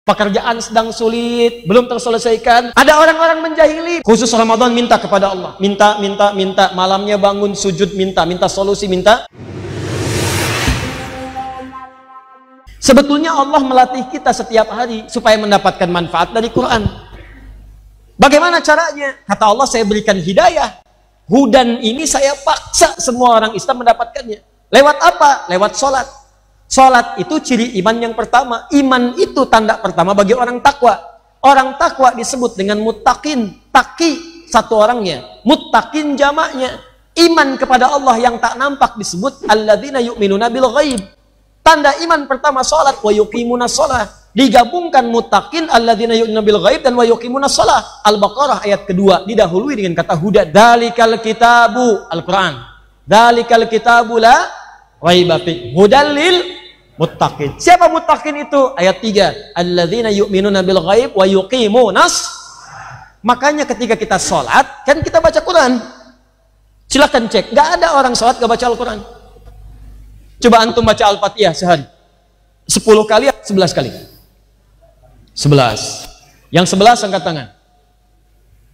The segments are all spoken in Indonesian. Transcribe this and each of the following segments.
pekerjaan sedang sulit, belum terselesaikan. Ada orang-orang menjahili, khusus Ramadan minta kepada Allah, minta, malamnya bangun sujud minta solusi, minta. Sebetulnya Allah melatih kita setiap hari supaya mendapatkan manfaat dari Quran. Bagaimana caranya? Kata Allah, saya berikan hidayah. Hudan ini saya paksa semua orang Islam mendapatkannya. Lewat apa? Lewat sholat. Sholat itu ciri iman yang pertama. Iman itu tanda pertama bagi orang takwa. Orang takwa disebut dengan muttaqin. Taqi satu orangnya, muttaqin jamaknya. Iman kepada Allah yang tak nampak disebut alladzina yu'minuna bil ghaib. Tanda iman pertama sholat, wa yuqimunas sholah. Digabungkan muttaqin alladzina yu'minuna bil ghaib dan wa yuqimunas sholah. Al-Baqarah ayat kedua didahului dengan kata huda. Dzalikal kitabu, Al-Quran. Dzalikal kitabu la raiba fi hudal lil muttaqin. Siapa muttaqin itu? Ayat 3. Alladzina yu'minuna bil ghaib wa yuqimunas. Makanya ketika kita sholat, kan kita baca Quran. Silakan cek, nggak ada orang sholat nggak baca Al-Quran. Coba antum baca Al-Fatihah sehari 10 kali, 11 kali. 11. Yang 11 angkat tangan.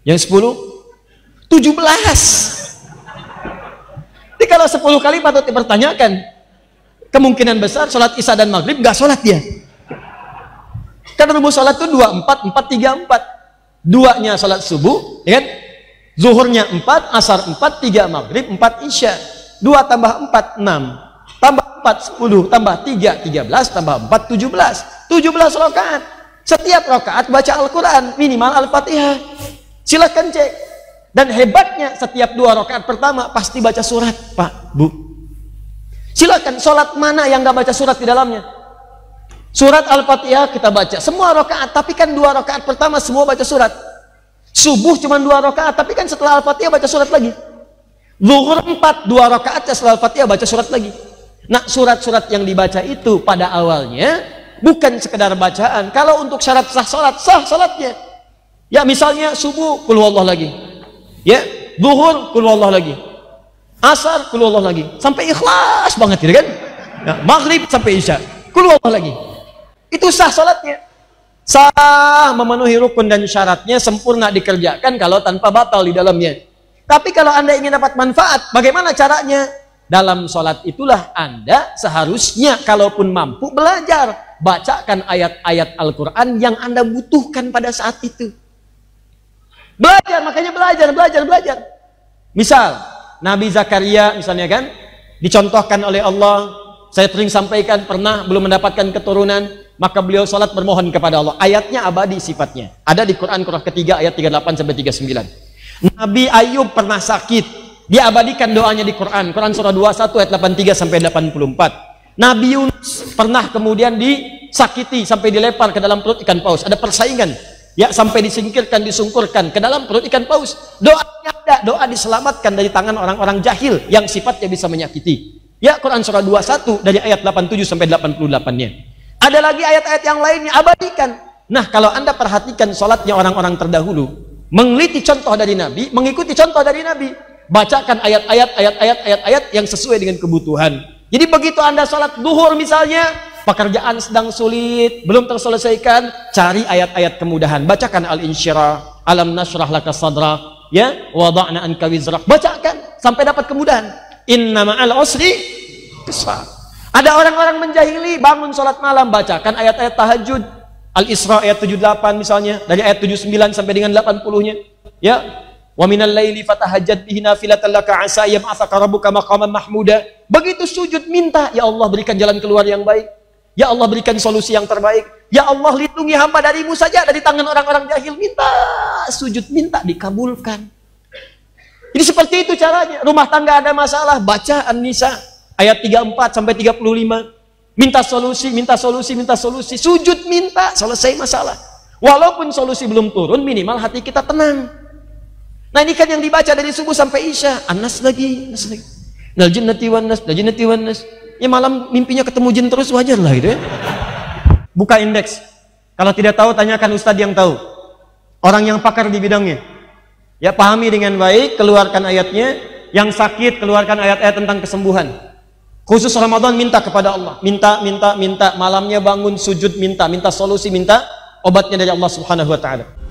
Yang 10 17. Jadi kalau 10 kali patut dipertanyakan. Kemungkinan besar sholat isya dan maghrib nggak sholat dia. Kan rumus sholat itu 24, 4, 3, 4. Duanya sholat subuh, ya kan? Zuhurnya 4, asar 4, 3 maghrib, 4 isya. 2 tambah 4, 6. Tambah 4, 10. Tambah 3, 13. Tambah 4, 17. 17 rakaat. Setiap rakaat baca Al-Quran, minimal Al-Fatihah. Silahkan cek. Dan hebatnya setiap 2 rakaat pertama pasti baca surat, Pak, Bu. Silakan, sholat mana yang nggak baca surat di dalamnya? Surat Al-Fatihah kita baca semua rakaat, tapi kan 2 rakaat pertama semua baca surat. Subuh cuma 2 rakaat, tapi kan setelah Al-Fatihah baca surat lagi. Zuhur 4, 2 rakaat setelah Al-Fatihah baca surat lagi. Nah, surat-surat yang dibaca itu pada awalnya bukan sekedar bacaan. Kalau untuk syarat sah sholat, sah sholatnya. Ya misalnya subuh, qul huwallahu lagi. Ya, zuhur, qul huwallahu lagi. Asar, qul huwallahu lagi. Sampai ikhlas banget gitu kan? Nah, maghrib sampai isya, qul huwallahu lagi. Itu sah sholatnya. Sah, memenuhi rukun dan syaratnya, sempurna dikerjakan kalau tanpa batal di dalamnya. Tapi kalau Anda ingin dapat manfaat, bagaimana caranya? Dalam sholat itulah Anda seharusnya kalaupun mampu belajar. Bacakan ayat-ayat Al-Quran yang Anda butuhkan pada saat itu. Belajar, makanya belajar. Misal, Nabi Zakaria misalnya kan, dicontohkan oleh Allah, saya sering sampaikan, pernah belum mendapatkan keturunan, maka beliau sholat bermohon kepada Allah. Ayatnya abadi sifatnya. Ada di Quran surah ketiga ayat 38 sampai 39. Nabi Ayub pernah sakit. Dia abadikan doanya di Quran. Quran surah 21 ayat 83 sampai 84. Nabi Yunus pernah kemudian disakiti sampai dilempar ke dalam perut ikan paus. Ada persaingan. Ya, sampai disingkirkan, disungkurkan ke dalam perut ikan paus. Doanya ada, doa diselamatkan dari tangan orang-orang jahil yang sifatnya bisa menyakiti. Ya, Quran surah 21 dari ayat 87 sampai 88-nya. Ada lagi ayat-ayat yang lainnya, abadikan. Nah, kalau Anda perhatikan sholatnya orang-orang terdahulu, meneliti contoh dari Nabi, mengikuti contoh dari Nabi, bacakan ayat-ayat yang sesuai dengan kebutuhan. Jadi begitu Anda sholat duhur misalnya, pekerjaan sedang sulit, belum terselesaikan, cari ayat-ayat kemudahan. Bacakan Al-Insyirah, Alam nashrah laka sadrak, ya, wada'na anka wizrak. Bacakan sampai dapat kemudahan. Inna ma'al usri yusra. Ada orang-orang menjahili, bangun sholat malam, bacakan ayat-ayat tahajud. Al-Isra ayat 78 misalnya, dari ayat 79 sampai dengan 80-nya. Ya, wa minal laili fatahajjat bihi nafilatan laka asa yab'atsaka rabbuka maqaman mahmuda. Begitu sujud minta, ya Allah berikan jalan keluar yang baik. Ya Allah berikan solusi yang terbaik. Ya Allah lindungi hamba darimu saja dari tangan orang-orang jahil. Minta, sujud minta dikabulkan. Jadi seperti itu caranya. Rumah tangga ada masalah, baca An-Nisa ayat 34 sampai 35. Minta solusi. Sujud minta, selesai masalah. Walaupun solusi belum turun, minimal hati kita tenang. Nah, ini kan yang dibaca dari subuh sampai isya. An-Nas lagi. Nal jinnati wan nas. Ya malam mimpinya ketemu jin terus, wajar lah gitu ya. Buka indeks. Kalau tidak tahu, tanyakan ustadz yang tahu. Orang yang pakar di bidangnya. Ya, pahami dengan baik, keluarkan ayatnya. Yang sakit, keluarkan ayat-ayat tentang kesembuhan. Khusus Ramadan minta kepada Allah. Minta. Malamnya bangun sujud minta solusi minta. obatnya dari Allah Subhanahu wa taala.